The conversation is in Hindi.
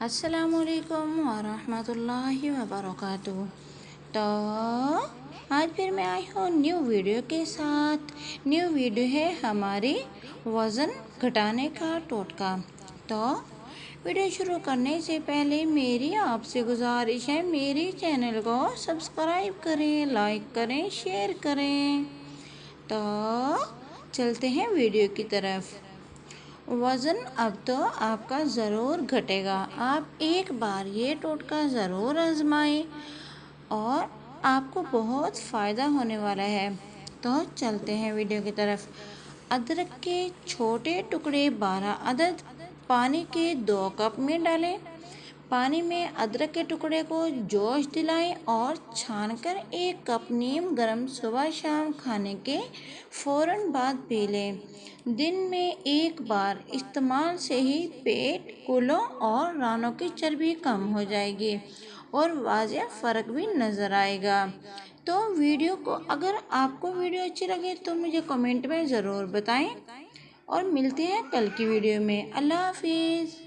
अस्सलामुअलैकुम वरहमतुल्लाहि वबरकातुहू। तो आज फिर मैं आई हूँ न्यू वीडियो के साथ। न्यू वीडियो है हमारी वज़न घटाने का टोटका। तो वीडियो शुरू करने से पहले मेरी आपसे गुजारिश है, मेरे चैनल को सब्सक्राइब करें, लाइक करें, शेयर करें। तो चलते हैं वीडियो की तरफ। वज़न अब तो आपका ज़रूर घटेगा। आप एक बार ये टोटका ज़रूर आजमाएं और आपको बहुत फ़ायदा होने वाला है। तो चलते हैं वीडियो की तरफ। अदरक के छोटे टुकड़े 12 अदद पानी के 2 कप में डालें। पानी में अदरक के टुकड़े को जोश दिलाएं और छानकर 1 कप नीम गर्म सुबह शाम खाने के फ़ौरन बाद पी लें। दिन में 1 बार इस्तेमाल से ही पेट, कूल्हों और रानों की चर्बी कम हो जाएगी और वाज़ेह फ़र्क भी नज़र आएगा। तो वीडियो को अगर आपको वीडियो अच्छी लगे तो मुझे कमेंट में ज़रूर बताएं और मिलते हैं कल की वीडियो में। अल्लाह हाफिज़।